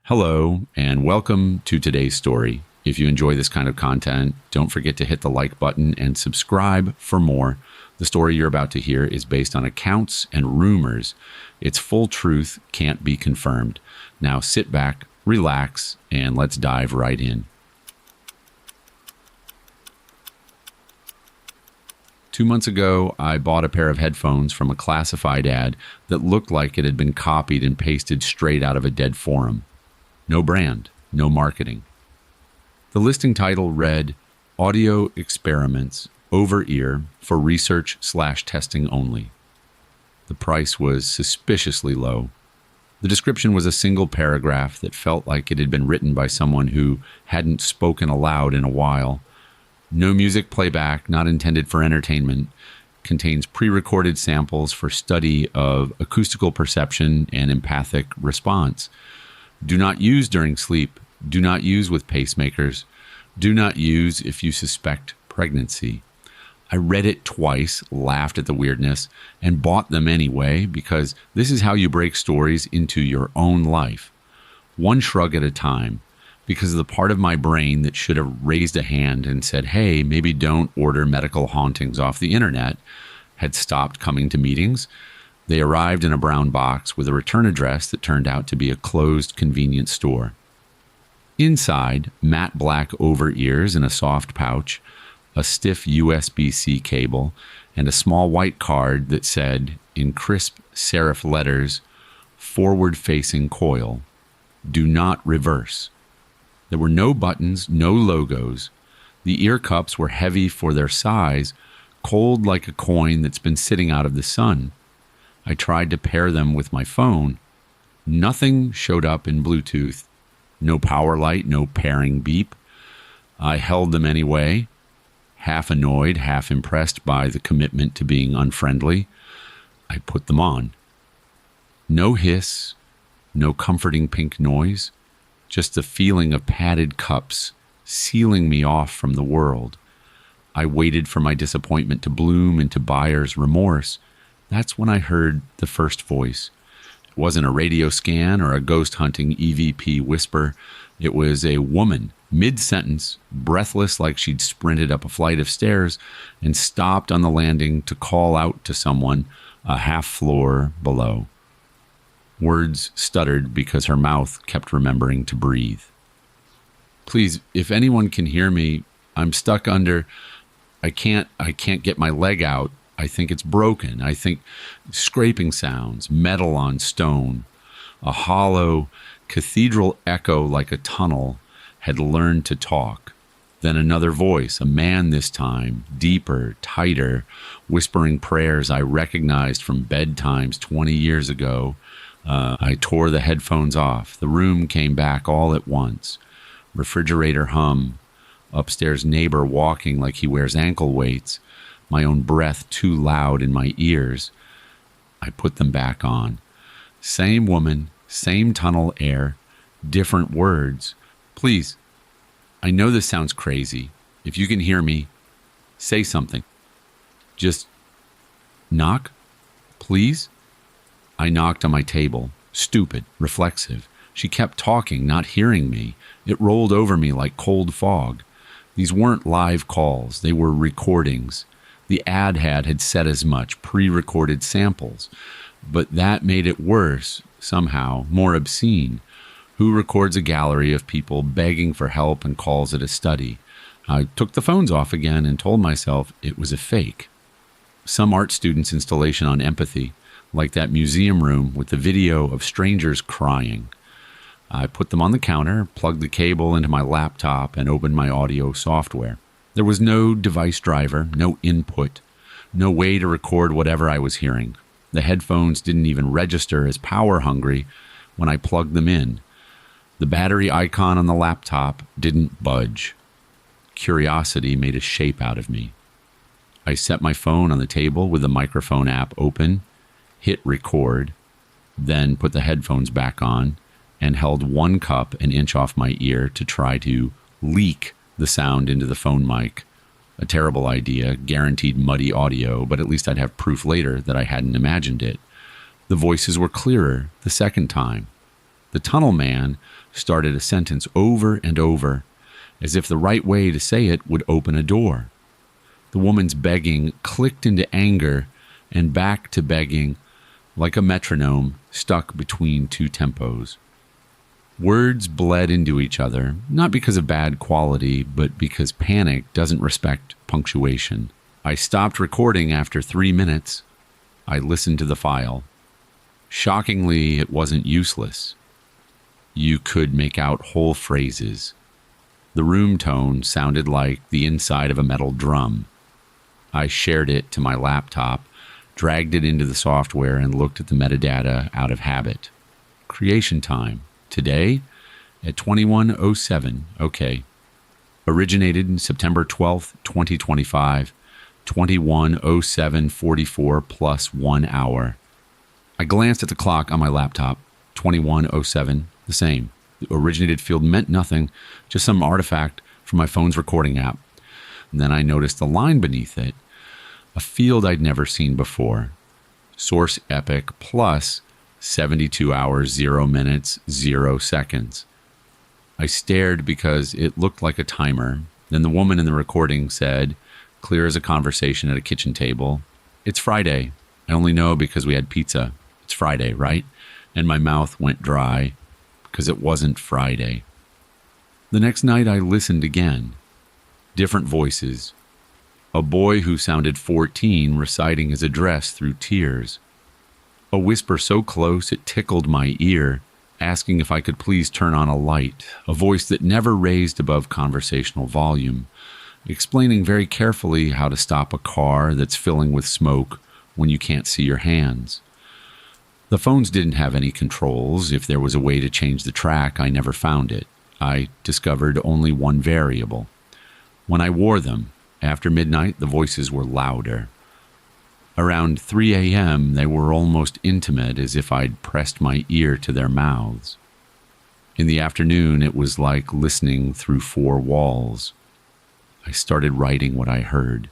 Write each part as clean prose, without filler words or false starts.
Hello, and welcome to today's story. If you enjoy this kind of content, don't forget to hit the like button and subscribe for more. The story you're about to hear is based on accounts and rumors. Its full truth can't be confirmed. Now sit back, relax, and let's dive right in. 2 months ago, I bought a pair of headphones from a classified ad that looked like it had been copied and pasted straight out of a dead forum. No brand, no marketing. The listing title read, Audio Experiments Over-Ear for Research/Testing Only. The price was suspiciously low. The description was a single paragraph that felt like it had been written by someone who hadn't spoken aloud in a while. No music playback, not intended for entertainment, contains pre-recorded samples for study of acoustical perception and empathic response. Do not use during sleep. Do not use with pacemakers. Do not use if you suspect pregnancy. I read it twice, laughed at the weirdness, and bought them anyway because this is how you break stories into your own life. One shrug at a time, because the part of my brain that should have raised a hand and said, hey, maybe don't order medical hauntings off the internet, had stopped coming to meetings. They arrived in a brown box with a return address that turned out to be a closed convenience store. Inside, matte black over-ears in a soft pouch, a stiff USB-C cable, and a small white card that said, in crisp serif letters, forward-facing coil. Do not reverse. There were no buttons, no logos. The ear cups were heavy for their size, cold like a coin that's been sitting out of the sun. I tried to pair them with my phone. Nothing showed up in Bluetooth. No power light, no pairing beep. I held them anyway, half annoyed, half impressed by the commitment to being unfriendly. I put them on. No hiss, no comforting pink noise, just the feeling of padded cups sealing me off from the world. I waited for my disappointment to bloom into buyer's remorse. That's when I heard the first voice. It wasn't a radio scan or a ghost hunting EVP whisper. It was a woman, mid-sentence, breathless like she'd sprinted up a flight of stairs and stopped on the landing to call out to someone a half floor below. Words stuttered because her mouth kept remembering to breathe. Please, if anyone can hear me, I'm stuck under. I can't get my leg out. I think it's broken. I think scraping sounds, metal on stone, a hollow cathedral echo like a tunnel had learned to talk. Then another voice, a man this time, deeper, tighter, whispering prayers I recognized from bedtimes 20 years ago. I tore the headphones off. The room came back all at once. Refrigerator hum. Upstairs neighbor walking like he wears ankle weights. My own breath too loud in my ears. I put them back on. Same woman, same tunnel air, different words. Please, I know this sounds crazy. If you can hear me, say something. Just knock, please. I knocked on my table, stupid, reflexive. She kept talking, not hearing me. It rolled over me like cold fog. These weren't live calls, they were recordings. The ad had said as much, pre-recorded samples. But that made it worse, somehow, more obscene. Who records a gallery of people begging for help and calls it a study? I took the phones off again and told myself it was a fake. Some art student's installation on empathy, like that museum room with the video of strangers crying. I put them on the counter, plugged the cable into my laptop, and opened my audio software. There was no device driver, no input, no way to record whatever I was hearing. The headphones didn't even register as power hungry when I plugged them in. The battery icon on the laptop didn't budge. Curiosity made a shape out of me. I set my phone on the table with the microphone app open, hit record, then put the headphones back on, and held one cup an inch off my ear to try to leak the sound into the phone mic. A terrible idea, guaranteed muddy audio, but at least I'd have proof later that I hadn't imagined it. The voices were clearer the second time. The The tunnel man started a sentence over and over, as if the right way to say it would open a door. The woman's begging clicked into anger and back to begging, like a metronome stuck between two tempos. Words bled into each other, not because of bad quality, but because panic doesn't respect punctuation. I stopped recording after 3 minutes. I listened to the file. Shockingly, it wasn't useless. You could make out whole phrases. The room tone sounded like the inside of a metal drum. I shared it to my laptop, dragged it into the software, and looked at the metadata out of habit. Creation time. Today at 21:07. Okay. Originated September 12th, 2025. 21:07:44 plus 1 hour. I glanced at the clock on my laptop. 21:07. The same. The originated field meant nothing, just some artifact from my phone's recording app. And then I noticed the line beneath it, a field I'd never seen before. Source epic plus 72 hours, 0 minutes, 0 seconds. I stared because it looked like a timer. Then the woman in the recording said, clear as a conversation at a kitchen table, "It's Friday. I only know because we had pizza. It's Friday, right?" And my mouth went dry because it wasn't Friday. The next night I listened again. Different voices. A boy who sounded 14 reciting his address through tears. A whisper so close it tickled my ear, asking if I could please turn on a light. A voice that never raised above conversational volume, explaining very carefully how to stop a car that's filling with smoke when you can't see your hands. The phones didn't have any controls. If there was a way to change the track, I never found it. I discovered only one variable. When I wore them, after midnight, the voices were louder. Around 3 a.m., they were almost intimate, as if I'd pressed my ear to their mouths. In the afternoon, it was like listening through 4 walls. I started writing what I heard.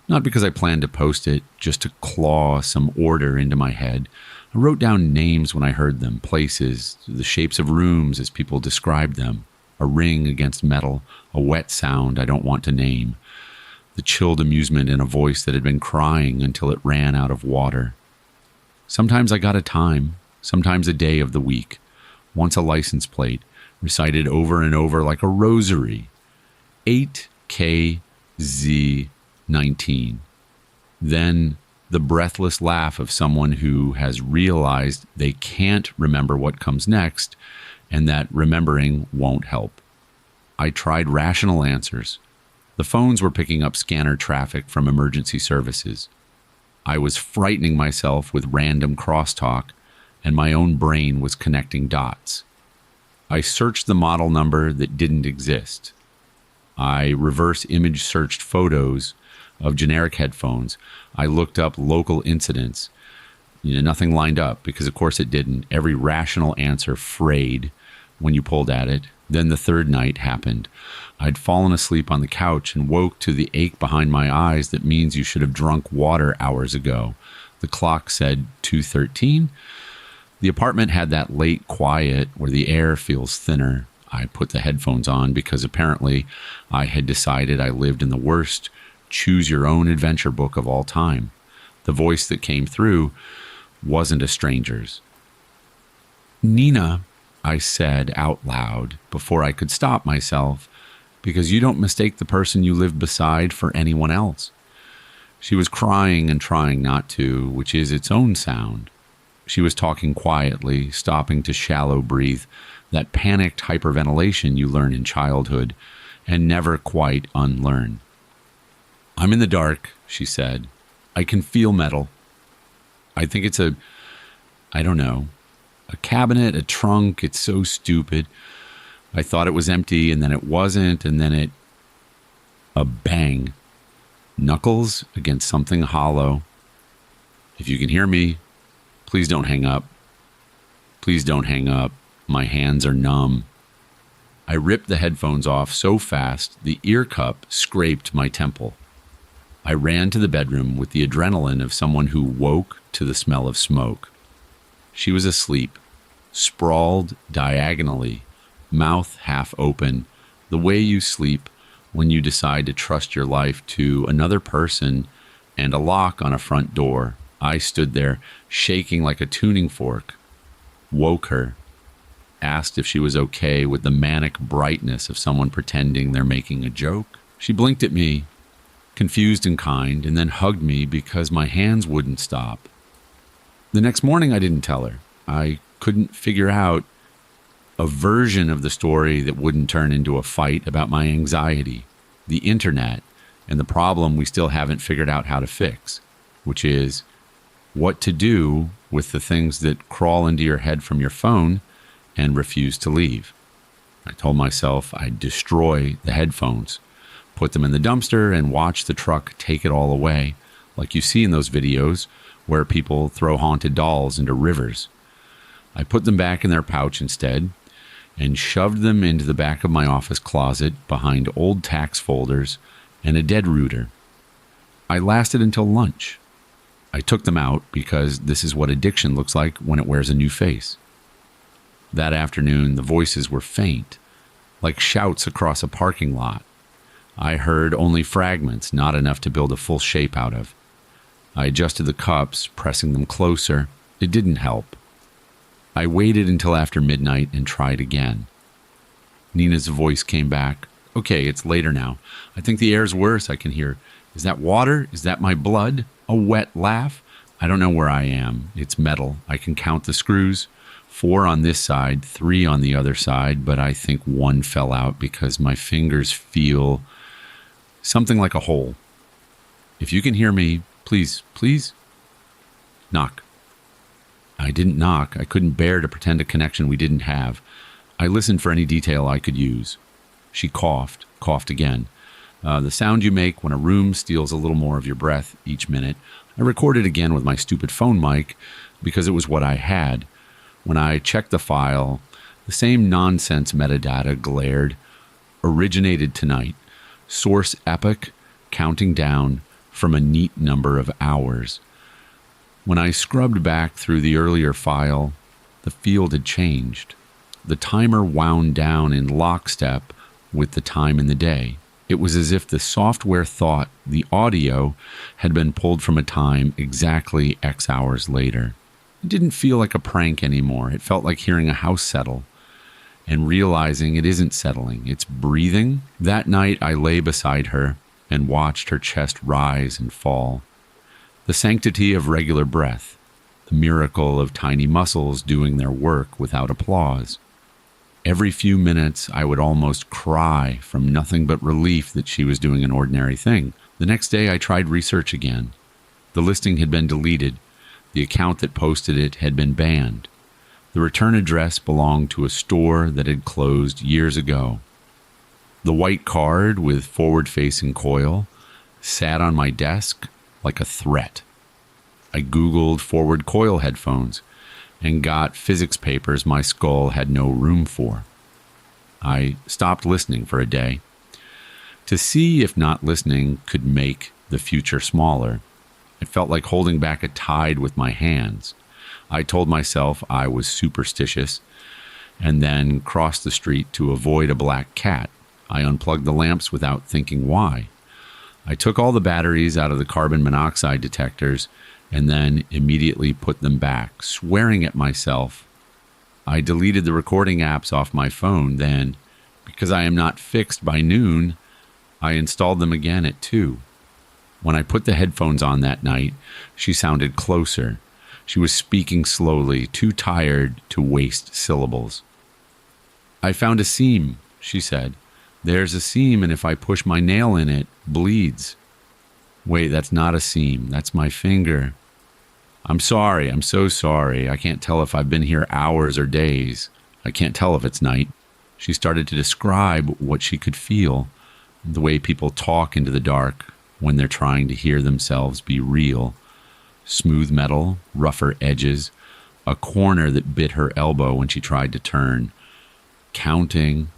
Not because I planned to post it, just to claw some order into my head. I wrote down names when I heard them, places, the shapes of rooms as people described them, a ring against metal, a wet sound I don't want to name, the chilled amusement in a voice that had been crying until it ran out of water. Sometimes I got a time, sometimes a day of the week, once a license plate, recited over and over like a rosary. 8KZ19. Then the breathless laugh of someone who has realized they can't remember what comes next and that remembering won't help. I tried rational answers. The phones were picking up scanner traffic from emergency services. I was frightening myself with random crosstalk, and my own brain was connecting dots. I searched the model number that didn't exist. I reverse image searched photos of generic headphones. I looked up local incidents. Nothing lined up because, of course, it didn't. Every rational answer frayed when you pulled at it. Then the third night happened. I'd fallen asleep on the couch and woke to the ache behind my eyes that means you should have drunk water hours ago. The clock said 2:13. The apartment had that late quiet where the air feels thinner. I put the headphones on because apparently I had decided I lived in the worst choose-your-own-adventure book of all time. The voice that came through wasn't a stranger's. "Nina," I said out loud before I could stop myself, because you don't mistake the person you live beside for anyone else. She was crying and trying not to, which is its own sound. She was talking quietly, stopping to shallow breathe, that panicked hyperventilation you learn in childhood and never quite unlearn. "I'm in the dark," she said. "I can feel metal. I think it's a cabinet, a trunk. It's so stupid. I thought it was empty, and then it wasn't, and then a bang. Knuckles against something hollow. If you can hear me, please don't hang up. Please don't hang up. My hands are numb." I ripped the headphones off so fast, the ear cup scraped my temple. I ran to the bedroom with the adrenaline of someone who woke to the smell of smoke. She was asleep, sprawled diagonally, mouth half open, the way you sleep when you decide to trust your life to another person and a lock on a front door. I stood there, shaking like a tuning fork, woke her, asked if she was okay with the manic brightness of someone pretending they're making a joke. She blinked at me, confused and kind, and then hugged me because my hands wouldn't stop. The next morning, I didn't tell her. I couldn't figure out a version of the story that wouldn't turn into a fight about my anxiety, the internet, and the problem we still haven't figured out how to fix, which is what to do with the things that crawl into your head from your phone and refuse to leave. I told myself I'd destroy the headphones, put them in the dumpster, and watch the truck take it all away, like you see in those videos where people throw haunted dolls into rivers. I put them back in their pouch instead and shoved them into the back of my office closet behind old tax folders and a dead router. I lasted until lunch. I took them out because this is what addiction looks like when it wears a new face. That afternoon, the voices were faint, like shouts across a parking lot. I heard only fragments, not enough to build a full shape out of. I adjusted the cups, pressing them closer. It didn't help. I waited until after midnight and tried again. Nina's voice came back. Okay, it's later now. I think the air's worse, I can hear. Is that water? Is that my blood? A wet laugh? I don't know where I am. It's metal. I can count the screws. 4 on this side, 3 on the other side, but I think 1 fell out because my fingers feel something like a hole. If you can hear me, please, please, knock. I didn't knock. I couldn't bear to pretend a connection we didn't have. I listened for any detail I could use. She coughed again. The sound you make when a room steals a little more of your breath each minute. I recorded again with my stupid phone mic because it was what I had. When I checked the file, the same nonsense metadata glared. Originated tonight. Source epoch, counting down from a neat number of hours. When I scrubbed back through the earlier file, the field had changed. The timer wound down in lockstep with the time in the day. It was as if the software thought the audio had been pulled from a time exactly X hours later. It didn't feel like a prank anymore. It felt like hearing a house settle and realizing it isn't settling, it's breathing. That night I lay beside her and watched her chest rise and fall. The sanctity of regular breath, the miracle of tiny muscles doing their work without applause. Every few minutes, I would almost cry from nothing but relief that she was doing an ordinary thing. The next day, I tried research again. The listing had been deleted. The account that posted it had been banned. The return address belonged to a store that had closed years ago. The white card with forward-facing coil sat on my desk like a threat. I Googled forward coil headphones and got physics papers my skull had no room for. I stopped listening for a day to see if not listening could make the future smaller. It felt like holding back a tide with my hands. I told myself I was superstitious and then crossed the street to avoid a black cat. I unplugged the lamps without thinking why. I took all the batteries out of the carbon monoxide detectors and then immediately put them back, swearing at myself. I deleted the recording apps off my phone. Then, because I am not fixed by noon, I installed them again at 2. When I put the headphones on that night, she sounded closer. She was speaking slowly, too tired to waste syllables. I found a seam, she said. There's a seam, and if I push my nail in it, bleeds. Wait, that's not a seam. That's my finger. I'm sorry. I'm so sorry. I can't tell if I've been here hours or days. I can't tell if it's night. She started to describe what she could feel, the way people talk into the dark when they're trying to hear themselves be real. Smooth metal, rougher edges, a corner that bit her elbow when she tried to turn. Counting.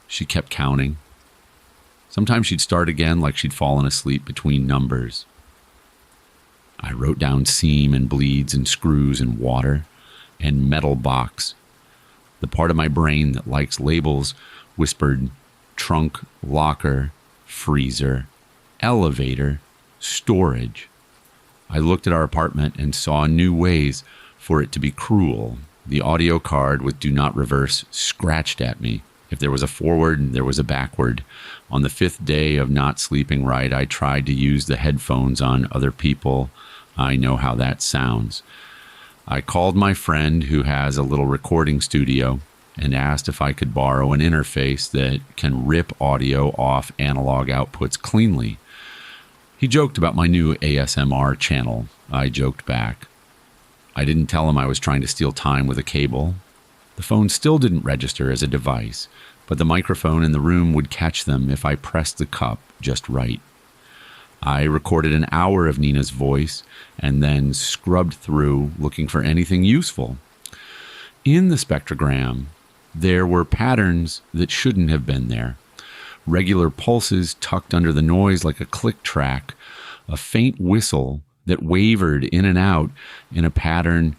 She kept counting. Sometimes she'd start again like she'd fallen asleep between numbers. I wrote down seam and bleeds and screws and water and metal box The part of my brain that likes labels whispered trunk, locker, freezer, elevator, storage. I looked at our apartment and saw new ways for it to be cruel. The audio card with do not reverse scratched at me. If there was a forward, there was a backward. On the 5th day of not sleeping right, I tried to use the headphones on other people. I know how that sounds. I called my friend who has a little recording studio and asked if I could borrow an interface that can rip audio off analog outputs cleanly. He joked about my new ASMR channel. I joked back. I didn't tell him I was trying to steal time with a cable. The phone still didn't register as a device, but the microphone in the room would catch them if I pressed the cup just right. I recorded an hour of Nina's voice and then scrubbed through looking for anything useful. In the spectrogram, there were patterns that shouldn't have been there. Regular pulses tucked under the noise like a click track, a faint whistle that wavered in and out in a pattern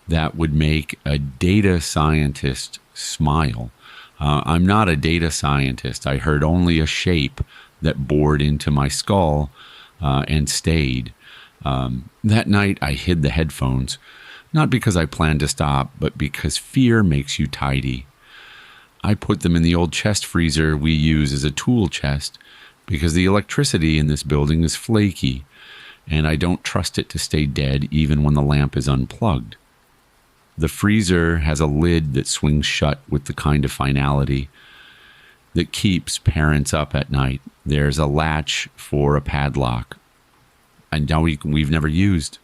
that would make a data scientist smile. I'm not a data scientist. I heard only a shape that bored into my skull and stayed. That night, I hid the headphones, not because I planned to stop, but because fear makes you tidy. I put them in the old chest freezer we use as a tool chest because the electricity in this building is flaky, and I don't trust it to stay dead even when the lamp is unplugged. The freezer has a lid that swings shut with the kind of finality that keeps parents up at night. There's a latch for a padlock, and now we've never used.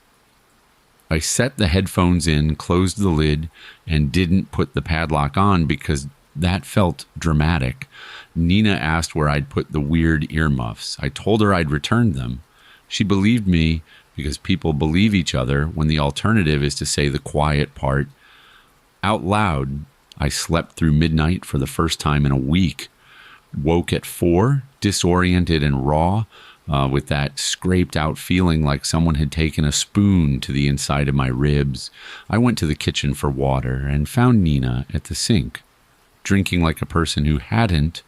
I set the headphones in, closed the lid, and didn't put the padlock on because that felt dramatic. Nina asked where I'd put the weird earmuffs. I told her I'd returned them. She believed me because people believe each other when the alternative is to say the quiet part out loud. I slept through midnight for the first time in a week. Woke at 4, disoriented and raw, with that scraped out feeling like someone had taken a spoon to the inside of my ribs. I went to the kitchen for water and found Nina at the sink, drinking like a person who hadn't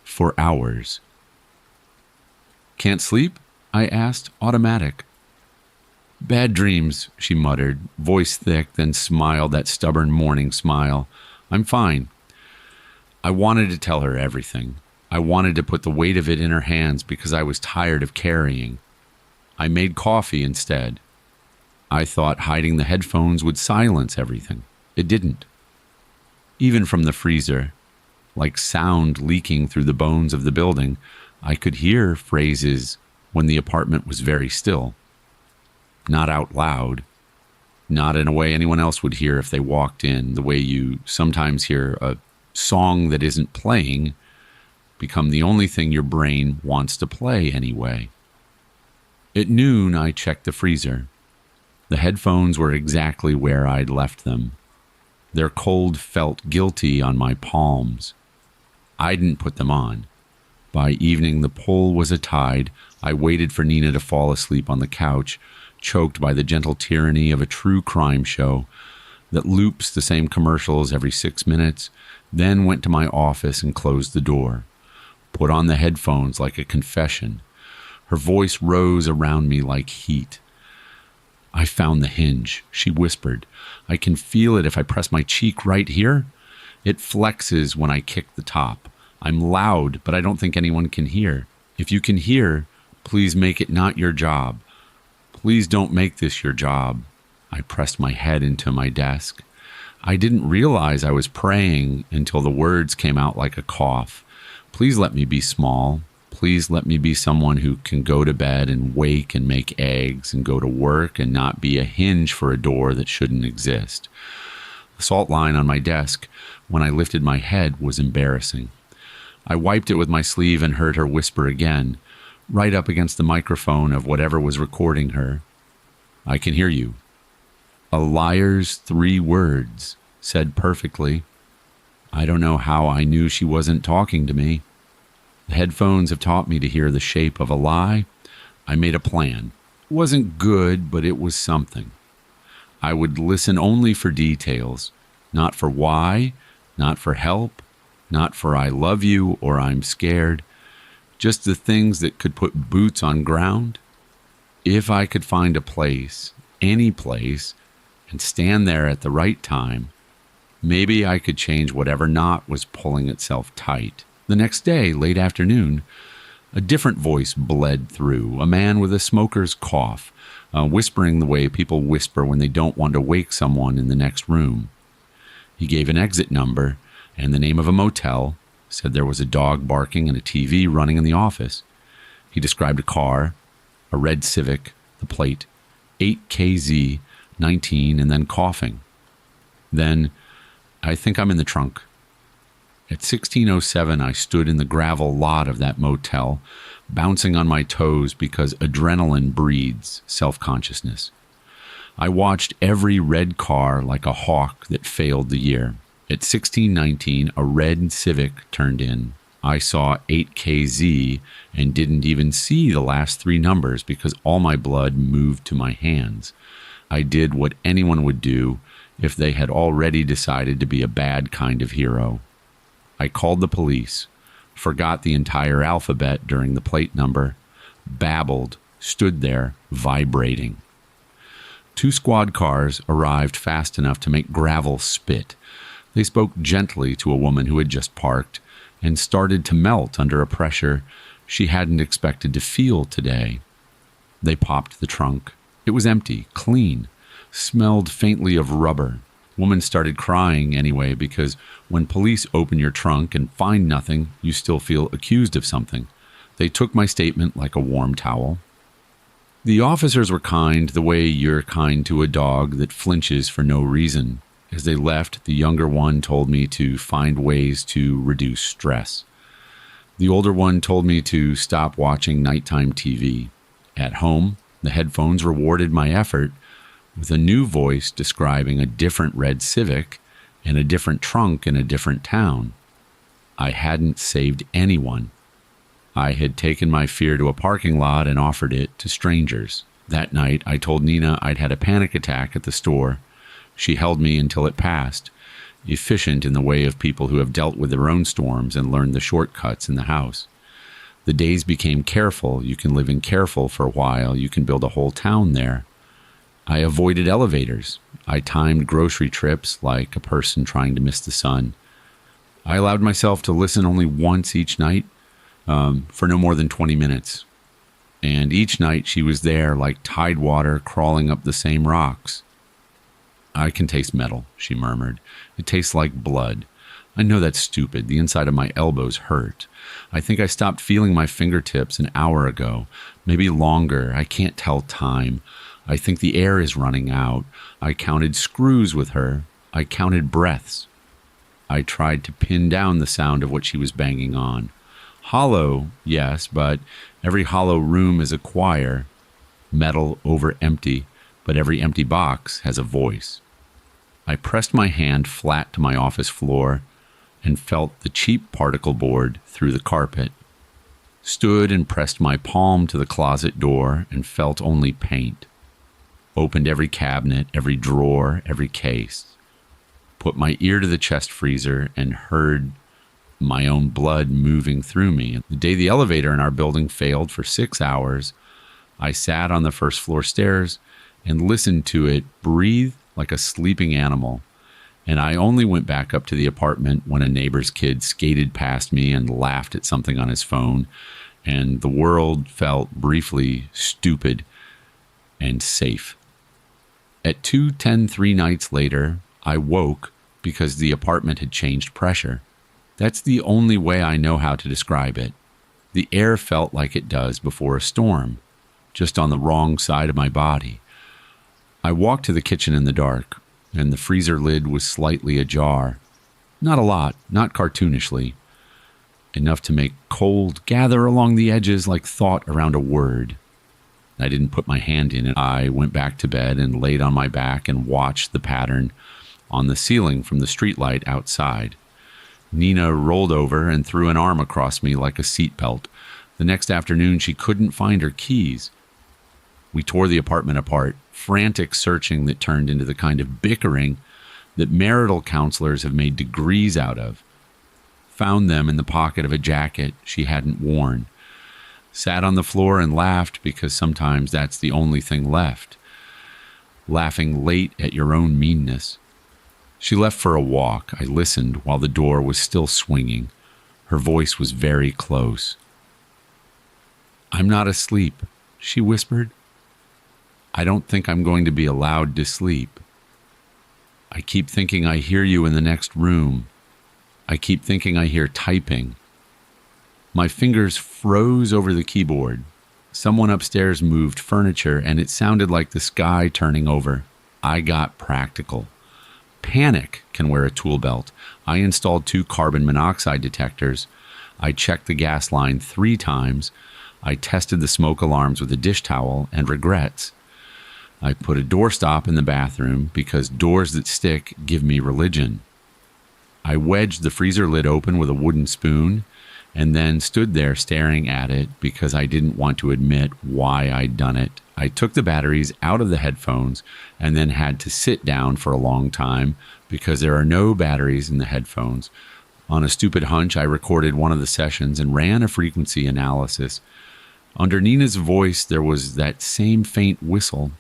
for hours. "Can't sleep?" I asked, automatic. "Bad dreams," she muttered, voice thick, then smiled that stubborn morning smile. "I'm fine." I wanted to tell her everything. I wanted to put the weight of it in her hands because I was tired of carrying. I made coffee instead. I thought hiding the headphones would silence everything. It didn't. Even from the freezer, like sound leaking through the bones of the building, I could hear phrases when the apartment was very still. Not out loud, not in a way anyone else would hear if they walked in, the way you sometimes hear a song that isn't playing become the only thing your brain wants to play anyway. At noon, I checked the freezer. The headphones were exactly where I'd left them. Their cold felt guilty on my palms. I didn't put them on. By evening, the pull was a tide. I waited for Nina to fall asleep on the couch, choked by the gentle tyranny of a true crime show that loops the same commercials every 6 minutes, then went to my office and closed the door. Put on the headphones like a confession. Her voice rose around me like heat. "I found the hinge," she whispered. "I can feel it if I press my cheek right here. It flexes when I kick the top. I'm loud, but I don't think anyone can hear. If you can hear, please make it not your job. Please don't make this your job." I pressed my head into my desk. I didn't realize I was praying until the words came out like a cough. Please let me be small. Please let me be someone who can go to bed and wake and make eggs and go to work and not be a hinge for a door that shouldn't exist. The salt line on my desk, when I lifted my head, was embarrassing. I wiped it with my sleeve and heard her whisper again, right up against the microphone of whatever was recording her. "I can hear you." A liar's 3 words, said perfectly. I don't know how I knew she wasn't talking to me. The headphones have taught me to hear the shape of a lie. I made a plan. It wasn't good, but it was something. I would listen only for details, not for why, Not for help, not for I love you or I'm scared, just the things that could put boots on ground. If I could find a place, any place, and stand there at the right time, maybe I could change whatever knot was pulling itself tight. The next day, late afternoon, a different voice bled through, a man with a smoker's cough, whispering the way people whisper when they don't want to wake someone in the next room. He gave an exit number and the name of a motel, said there was a dog barking and a TV running in the office. He described a car, a red Civic, the plate, 8KZ19, and then coughing. Then, I think I'm in the trunk. At 16:07, I stood in the gravel lot of that motel, bouncing on my toes because adrenaline breeds self-consciousness. I watched every red car like a hawk that failed the year. At 16:19, a red Civic turned in. I saw 8KZ and didn't even see the last three numbers because all my blood moved to my hands. I did what anyone would do if they had already decided to be a bad kind of hero. I called the police, forgot the entire alphabet during the plate number, babbled, stood there, vibrating. 2 squad cars arrived fast enough to make gravel spit. They spoke gently to a woman who had just parked and started to melt under a pressure she hadn't expected to feel today. They popped the trunk. It was empty, clean, smelled faintly of rubber. Woman started crying anyway because when police open your trunk and find nothing, you still feel accused of something. They took my statement like a warm towel. The officers were kind the way you're kind to a dog that flinches for no reason. As they left, the younger one told me to find ways to reduce stress. The older one told me to stop watching nighttime TV. At home, the headphones rewarded my effort with a new voice describing a different red Civic and a different trunk in a different town. I hadn't saved anyone. I had taken my fear to a parking lot and offered it to strangers. That night, I told Nina I'd had a panic attack at the store. She held me until it passed, efficient in the way of people who have dealt with their own storms and learned the shortcuts in the house. The days became careful. You can live in careful for a while. You can build a whole town there. I avoided elevators. I timed grocery trips like a person trying to miss the sun. I allowed myself to listen only once each night, for no more than 20 minutes. And each night she was there like tide water crawling up the same rocks. I can taste metal, she murmured. It tastes like blood. I know that's stupid. The inside of my elbows hurt. I think I stopped feeling my fingertips an hour ago, maybe longer. I can't tell time. I think the air is running out. I counted screws with her. I counted breaths. I tried to pin down the sound of what she was banging on. Hollow, yes, but every hollow room is a choir. Metal over empty, but every empty box has a voice. I pressed my hand flat to my office floor and felt the cheap particle board through the carpet. Stood and pressed my palm to the closet door and felt only paint. Opened every cabinet, every drawer, every case. Put my ear to the chest freezer and heard my own blood moving through me. The day the elevator in our building failed for 6 hours, I sat on the first floor stairs and listened to it breathe like a sleeping animal. And I only went back up to the apartment when a neighbor's kid skated past me and laughed at something on his phone, and the world felt briefly stupid and safe. At 2:10 3 nights later, I woke because the apartment had changed pressure. That's the only way I know how to describe it. The air felt like it does before a storm, just on the wrong side of my body. I walked to the kitchen in the dark, and the freezer lid was slightly ajar. Not a lot, not cartoonishly. Enough to make cold gather along the edges like thought around a word. I didn't put my hand in it. I went back to bed and laid on my back and watched the pattern on the ceiling from the streetlight outside. Nina rolled over and threw an arm across me like a seatbelt. The next afternoon, she couldn't find her keys. We tore the apartment apart, frantic searching that turned into the kind of bickering that marital counselors have made degrees out of. Found them in the pocket of a jacket she hadn't worn. Sat on the floor and laughed because sometimes that's the only thing left. Laughing late at your own meanness. She left for a walk. I listened while the door was still swinging. Her voice was very close. "I'm not asleep," she whispered. "I don't think I'm going to be allowed to sleep. I keep thinking I hear you in the next room. I keep thinking I hear typing." My fingers froze over the keyboard. Someone upstairs moved furniture, and it sounded like the sky turning over. I got practical. Panic can wear a tool belt. I installed 2 carbon monoxide detectors. I checked the gas line 3 times. I tested the smoke alarms with a dish towel and regrets. I put a doorstop in the bathroom because doors that stick give me religion. I wedged the freezer lid open with a wooden spoon and then stood there staring at it because I didn't want to admit why I'd done it. I took the batteries out of the headphones and then had to sit down for a long time because there are no batteries in the headphones. On a stupid hunch, I recorded one of the sessions and ran a frequency analysis. Under Nina's voice, there was that same faint whistle,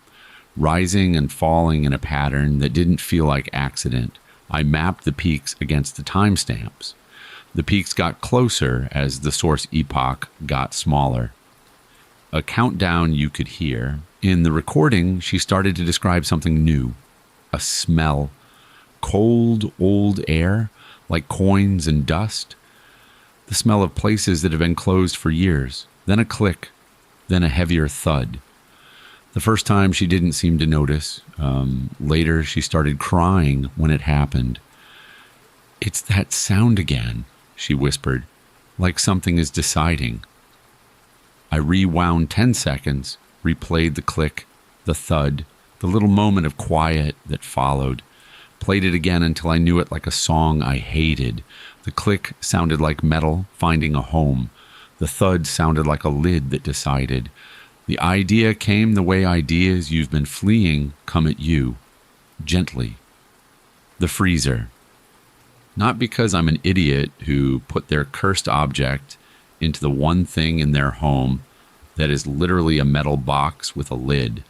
rising and falling in a pattern that didn't feel like accident. I mapped the peaks against the timestamps. The peaks got closer as the source epoch got smaller. A countdown you could hear. In the recording, she started to describe something new. A smell. Cold, old air, like coins and dust. The smell of places that have been closed for years. Then a click. Then a heavier thud. The first time she didn't seem to notice. Later she started crying when it happened. "It's that sound again," she whispered, "like something is deciding." I rewound 10 seconds, replayed the click, the thud, the little moment of quiet that followed. Played it again until I knew it like a song I hated. The click sounded like metal finding a home. The thud sounded like a lid that decided. The idea came the way ideas you've been fleeing come at you, gently. The freezer. Not because I'm an idiot who put their cursed object into the one thing in their home that is literally a metal box with a lid.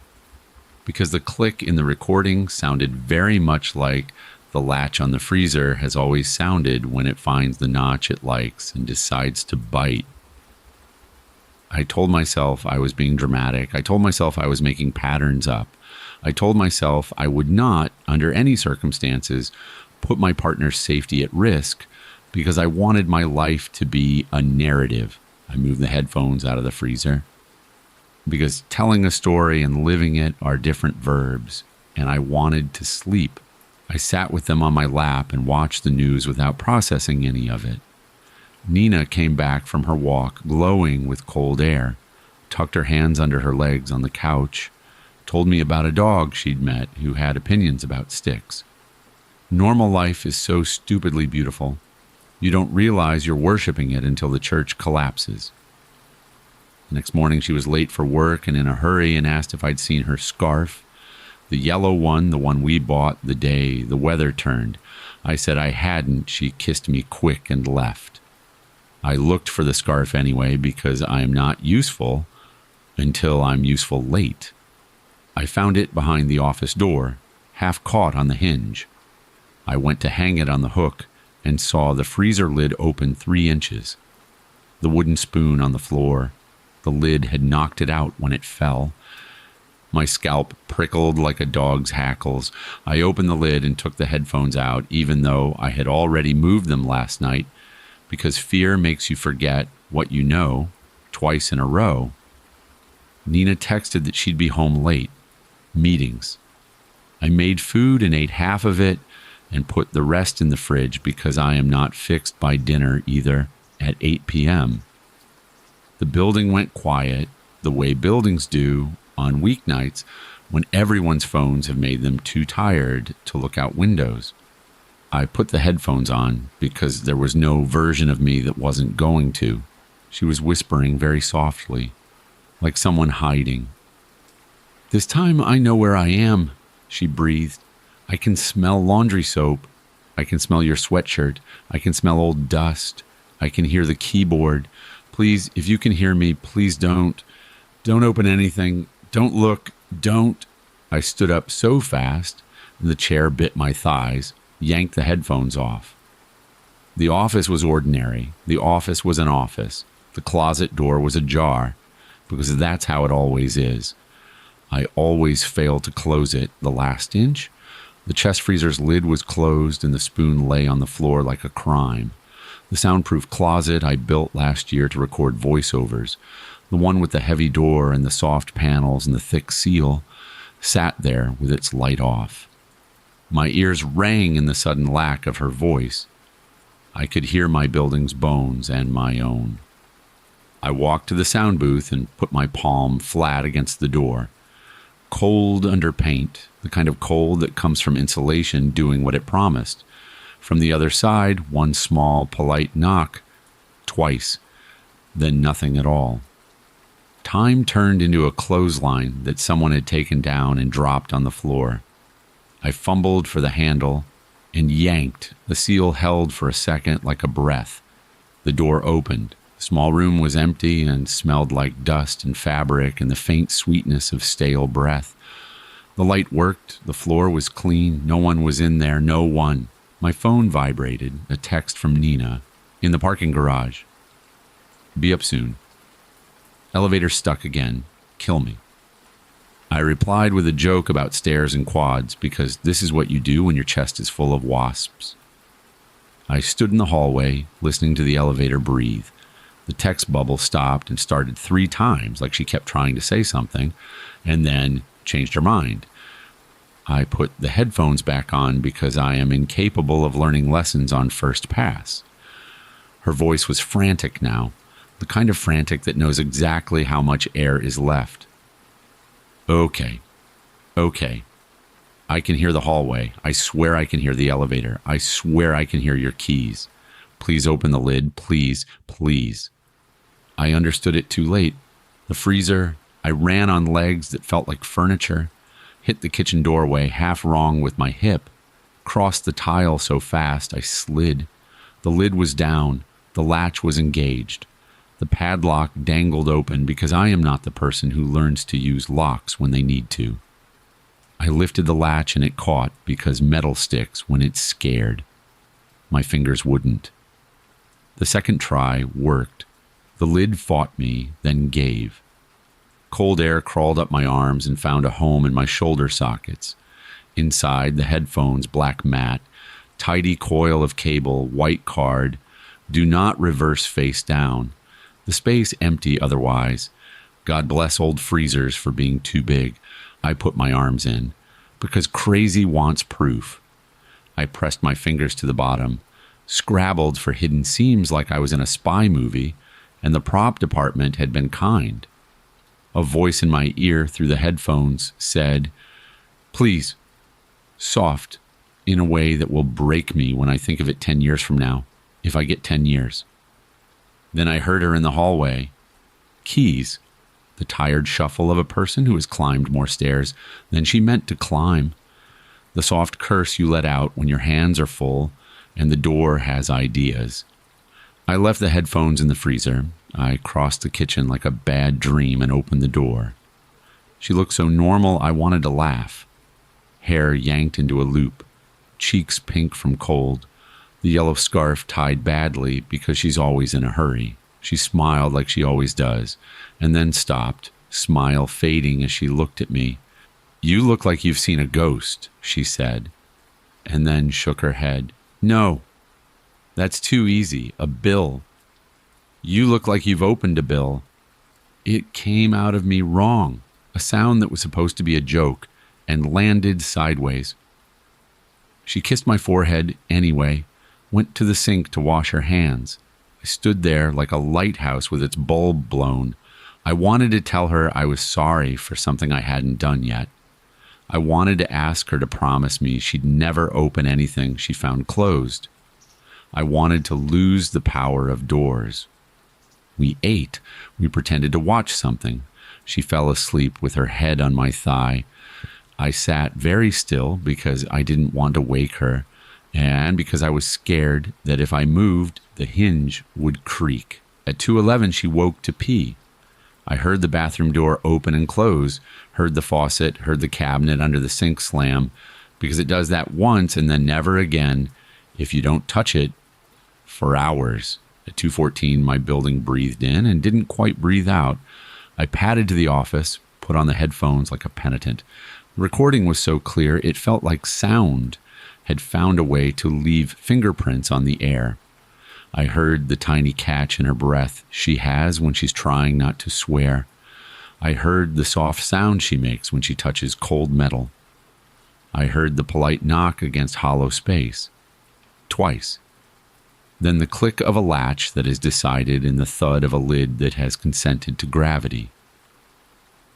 Because the click in the recording sounded very much like the latch on the freezer has always sounded when it finds the notch it likes and decides to bite. I told myself I was being dramatic. I told myself I was making patterns up. I told myself I would not, under any circumstances, put my partner's safety at risk because I wanted my life to be a narrative. I moved the headphones out of the freezer because telling a story and living it are different verbs, and I wanted to sleep. I sat with them on my lap and watched the news without processing any of it. Nina came back from her walk, glowing with cold air, tucked her hands under her legs on the couch, told me about a dog she'd met who had opinions about sticks. Normal life is so stupidly beautiful. You don't realize you're worshiping it until the church collapses. The next morning she was late for work and in a hurry and asked if I'd seen her scarf. The yellow one, the one we bought the day the weather turned. I said I hadn't. She kissed me quick and left. I looked for the scarf anyway because I am not useful until I'm useful late. I found it behind the office door, half caught on the hinge. I went to hang it on the hook and saw the freezer lid open 3 inches. The wooden spoon on the floor. The lid had knocked it out when it fell. My scalp prickled like a dog's hackles. I opened the lid and took the headphones out, even though I had already moved them last night, because fear makes you forget what you know twice in a row. Nina texted that she'd be home late. Meetings. I made food and ate half of it and put the rest in the fridge because I am not fixed by dinner either at 8 p.m. The building went quiet the way buildings do on weeknights when everyone's phones have made them too tired to look out windows. I put the headphones on because there was no version of me that wasn't going to. She was whispering very softly, like someone hiding. "This time I know where I am," she breathed. I can smell laundry soap. I can smell your sweatshirt. I can smell old dust. I can hear the keyboard. Please, if you can hear me, please don't. Don't open anything. Don't look. Don't. I stood up so fast, the chair bit my thighs, yanked the headphones off. The office was ordinary. The office was an office. The closet door was ajar, because that's how it always is. I always fail to close it the last inch. The chest freezer's lid was closed and the spoon lay on the floor like a crime. The soundproof closet I built last year to record voiceovers, the one with the heavy door and the soft panels and the thick seal, sat there with its light off. My ears rang in the sudden lack of her voice. I could hear my building's bones and my own. I walked to the sound booth and put my palm flat against the door. Cold under paint, the kind of cold that comes from insulation doing what it promised. From the other side, one small, polite knock, twice, then nothing at all. Time turned into a clothesline that someone had taken down and dropped on the floor. I fumbled for the handle and yanked. The seal held for a second like a breath. The door opened. The small room was empty and smelled like dust and fabric and the faint sweetness of stale breath. The light worked. The floor was clean. No one was in there. No one. My phone vibrated. A text from Nina. In the parking garage. Be up soon. Elevator stuck again. Kill me. I replied with a joke about stairs and quads because this is what you do when your chest is full of wasps. I stood in the hallway, listening to the elevator breathe. The text bubble stopped and started 3 times, like she kept trying to say something, and then changed her mind. I put the headphones back on because I am incapable of learning lessons on first pass. Her voice was frantic now, the kind of frantic that knows exactly how much air is left. Okay. I can hear the hallway. I swear I can hear the elevator. I swear I can hear your keys. Please open the lid. Please, please. I understood it too late. The freezer. I ran on legs that felt like furniture. Hit the kitchen doorway half wrong with my hip. Crossed the tile so fast I slid. The lid was down. The latch was engaged. The padlock dangled open because I am not the person who learns to use locks when they need to. I lifted the latch and it caught because metal sticks when it's scared. My fingers wouldn't. The second try worked. The lid fought me, then gave. Cold air crawled up my arms and found a home in my shoulder sockets. Inside, the headphones, black mat, tidy coil of cable, white card, do not reverse face down. The space empty otherwise. God bless old freezers for being too big. I put my arms in, because crazy wants proof. I pressed my fingers to the bottom, scrabbled for hidden seams like I was in a spy movie, and the prop department had been kind. A voice in my ear through the headphones said, "Please, soft, in a way that will break me when I think of it 10 years from now, if I get 10 years. Then I heard her in the hallway. Keys. The tired shuffle of a person who has climbed more stairs than she meant to climb. The soft curse you let out when your hands are full and the door has ideas. I left the headphones in the freezer. I crossed the kitchen like a bad dream and opened the door. She looked so normal I wanted to laugh. Hair yanked into a loop, cheeks pink from cold, the yellow scarf tied badly because she's always in a hurry. She smiled like she always does, and then stopped, smile fading as she looked at me. "You look like you've seen a ghost," she said, and then shook her head. "No, that's too easy. A bill. You look like you've opened a bill." It came out of me wrong, a sound that was supposed to be a joke, and landed sideways. She kissed my forehead anyway, went to the sink to wash her hands. I stood there like a lighthouse with its bulb blown. I wanted to tell her I was sorry for something I hadn't done yet. I wanted to ask her to promise me she'd never open anything she found closed. I wanted to lose the power of doors. We ate. We pretended to watch something. She fell asleep with her head on my thigh. I sat very still because I didn't want to wake her, and because I was scared that if I moved, the hinge would creak. At 2:11, she woke to pee. I heard the bathroom door open and close, heard the faucet, heard the cabinet under the sink slam, because it does that once and then never again if you don't touch it for hours. At 2:14, my building breathed in and didn't quite breathe out. I padded to the office, put on the headphones like a penitent. The recording was so clear, it felt like sound had found a way to leave fingerprints on the air. I heard the tiny catch in her breath she has when she's trying not to swear. I heard the soft sound she makes when she touches cold metal. I heard the polite knock against hollow space. Twice. Then the click of a latch that is decided and the thud of a lid that has consented to gravity.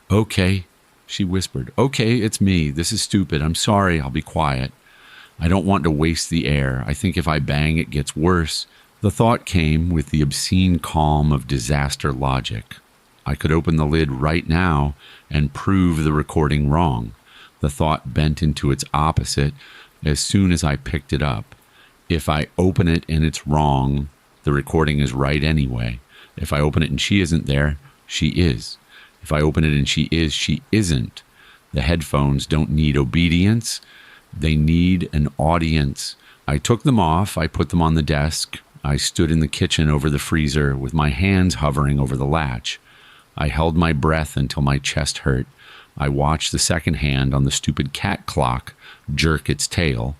"Okay," she whispered. "Okay, it's me. This is stupid. I'm sorry. I'll be quiet. I don't want to waste the air. I think if I bang, it gets worse." The thought came with the obscene calm of disaster logic. I could open the lid right now and prove the recording wrong. The thought bent into its opposite as soon as I picked it up. If I open it and it's wrong, the recording is right anyway. If I open it and she isn't there, she is. If I open it and she is, she isn't. The headphones don't need obedience. They need an audience. I took them off. I put them on the desk. I stood in the kitchen over the freezer with my hands hovering over the latch. I held my breath until my chest hurt. I watched the second hand on the stupid cat clock jerk its tail.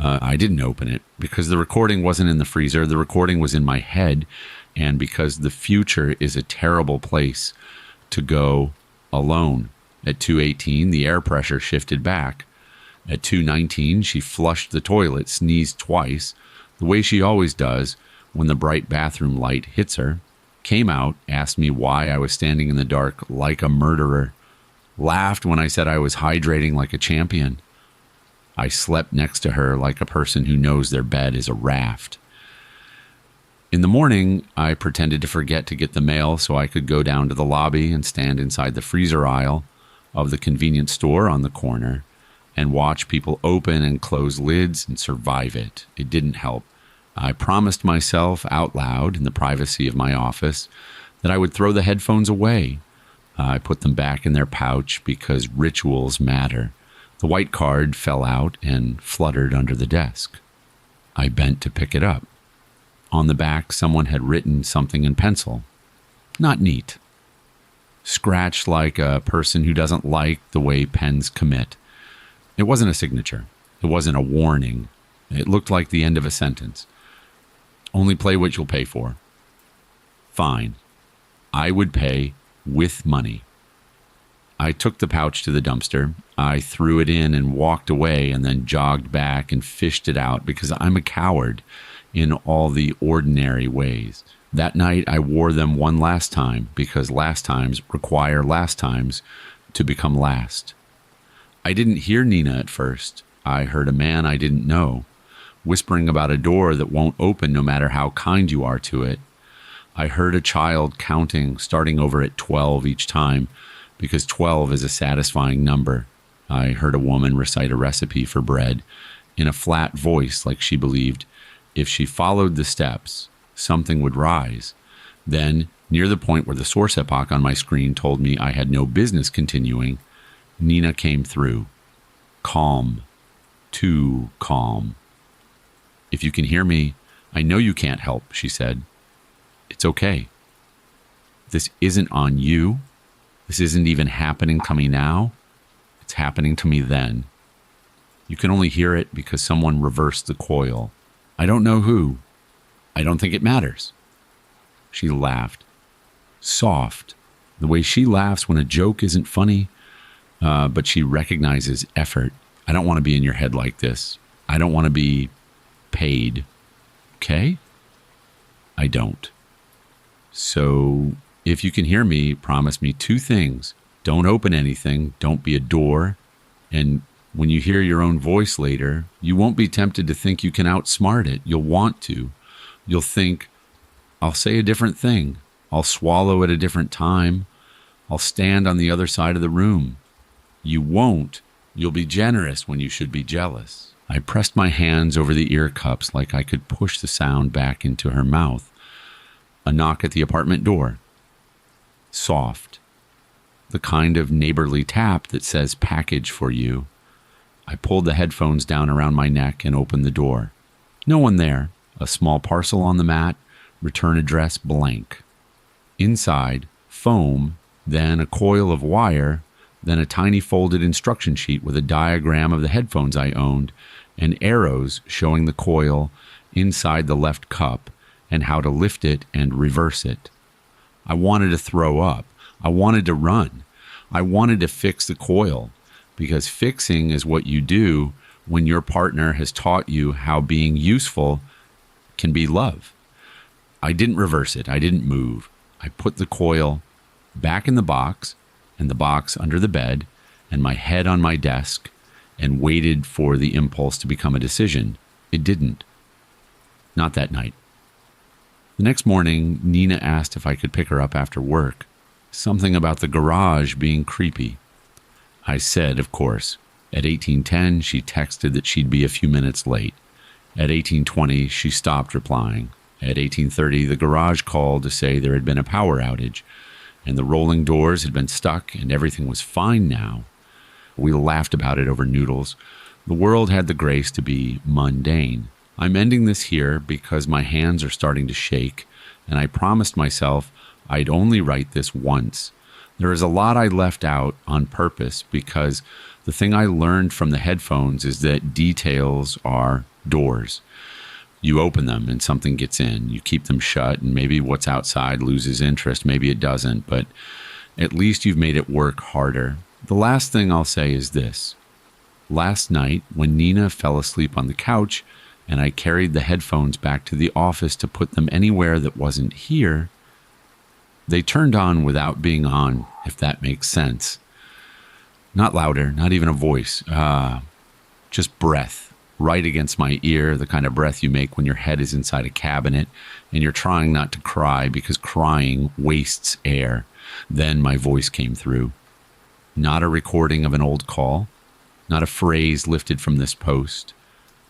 I didn't open it because the recording wasn't in the freezer. The recording was in my head, and because the future is a terrible place to go alone. At 2:18, the air pressure shifted back. At 2:19, she flushed the toilet, sneezed twice, the way she always does when the bright bathroom light hits her, came out, asked me why I was standing in the dark like a murderer, laughed when I said I was hydrating like a champion. I slept next to her like a person who knows their bed is a raft. In the morning, I pretended to forget to get the mail so I could go down to the lobby and stand inside the freezer aisle of the convenience store on the corner and watch people open and close lids and survive it. It didn't help. I promised myself out loud in the privacy of my office that I would throw the headphones away. I put them back in their pouch because rituals matter. The white card fell out and fluttered under the desk. I bent to pick it up. On the back, someone had written something in pencil. Not neat. Scratched like a person who doesn't like the way pens commit. It wasn't a signature. It wasn't a warning. It looked like the end of a sentence. Only play what you'll pay for. Fine. I would pay with money. I took the pouch to the dumpster. I threw it in and walked away and then jogged back and fished it out because I'm a coward in all the ordinary ways. That night I wore them one last time because last times require last times to become last. I didn't hear Nina at first. I heard a man I didn't know, whispering about a door that won't open no matter how kind you are to it. I heard a child counting, starting over at 12 each time, because 12 is a satisfying number. I heard a woman recite a recipe for bread in a flat voice like she believed if she followed the steps, something would rise. Then, near the point where the source epoch on my screen told me I had no business continuing, Nina came through. Calm. Too calm. "If you can hear me, I know you can't help," she said. "It's okay. This isn't on you. This isn't even happening to me now. It's happening to me then. You can only hear it because someone reversed the coil. I don't know who. I don't think it matters." She laughed. Soft. The way she laughs when a joke isn't funny, but she recognizes effort. "I don't want to be in your head like this. I don't want to be paid. Okay? I don't. So if you can hear me, promise me 2 things. Don't open anything. Don't be a door. And when you hear your own voice later, you won't be tempted to think you can outsmart it. You'll want to. You'll think, I'll say a different thing. I'll swallow at a different time. I'll stand on the other side of the room. You won't You'll be generous when you should be jealous. I pressed my hands over the ear cups like I could push the sound back into her mouth. A knock at the apartment door. Soft. The kind of neighborly tap that says package for you. I pulled the headphones down around my neck and opened the door. No one there. A small parcel on the mat. Return address blank. Inside, foam, then a coil of wire, then a tiny folded instruction sheet with a diagram of the headphones I owned and arrows showing the coil inside the left cup and how to lift it and reverse it. I wanted to throw up. I wanted to run. I wanted to fix the coil, because fixing is what you do when your partner has taught you how being useful can be love. I didn't reverse it. I didn't move. I put the coil back in the box and the box under the bed and my head on my desk and waited for the impulse to become a decision. It didn't. Not that night. The next morning, Nina asked if I could pick her up after work. Something about the garage being creepy. I said, of course. At 18:10, she texted that she'd be a few minutes late. At 18:20, she stopped replying. At 18:30, the garage called to say there had been a power outage, and the rolling doors had been stuck, and everything was fine now. We laughed about it over noodles. The world had the grace to be mundane. I'm ending this here because my hands are starting to shake, and I promised myself I'd only write this once. There is a lot I left out on purpose because the thing I learned from the headphones is that details are doors. You open them and something gets in. You keep them shut and maybe what's outside loses interest. Maybe it doesn't, but at least you've made it work harder. The last thing I'll say is this. Last night, when Nina fell asleep on the couch and I carried the headphones back to the office to put them anywhere that wasn't here, they turned on without being on, if that makes sense. Not louder, not even a voice, just breath right against my ear, the kind of breath you make when your head is inside a cabinet and you're trying not to cry because crying wastes air. Then my voice came through. Not a recording of an old call, not a phrase lifted from this post,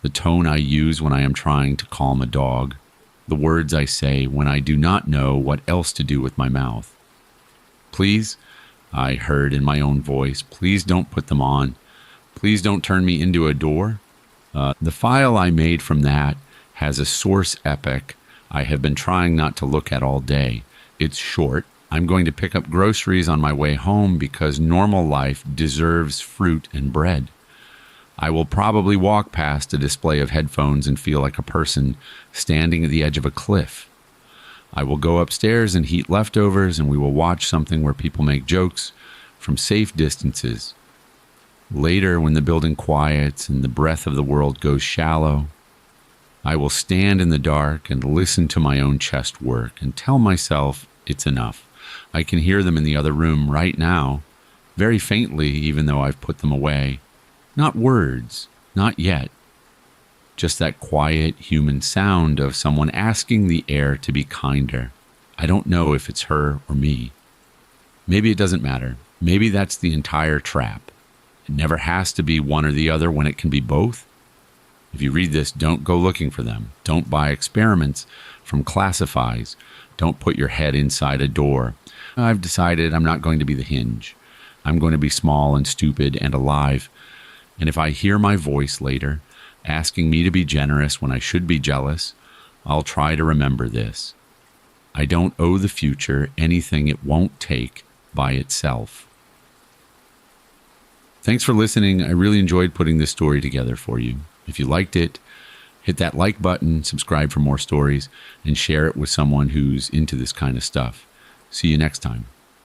the tone I use when I am trying to calm a dog, the words I say when I do not know what else to do with my mouth. Please, I heard in my own voice, please don't put them on. Please don't turn me into a door. The file I made from that has a source epic I have been trying not to look at all day. It's short. I'm going to pick up groceries on my way home because normal life deserves fruit and bread. I will probably walk past a display of headphones and feel like a person standing at the edge of a cliff. I will go upstairs and heat leftovers, and we will watch something where people make jokes from safe distances. Later, when the building quiets and the breath of the world goes shallow, I will stand in the dark and listen to my own chest work and tell myself it's enough. I can hear them in the other room right now, very faintly, even though I've put them away. Not words, not yet. Just that quiet human sound of someone asking the air to be kinder. I don't know if it's her or me. Maybe it doesn't matter. Maybe that's the entire trap. It never has to be one or the other when it can be both. If you read this, don't go looking for them. Don't buy experiments from classifies. Don't put your head inside a door. I've decided I'm not going to be the hinge. I'm going to be small and stupid and alive. And if I hear my voice later, asking me to be generous when I should be jealous, I'll try to remember this. I don't owe the future anything it won't take by itself. Thanks for listening. I really enjoyed putting this story together for you. If you liked it, hit that like button, subscribe for more stories, and share it with someone who's into this kind of stuff. See you next time.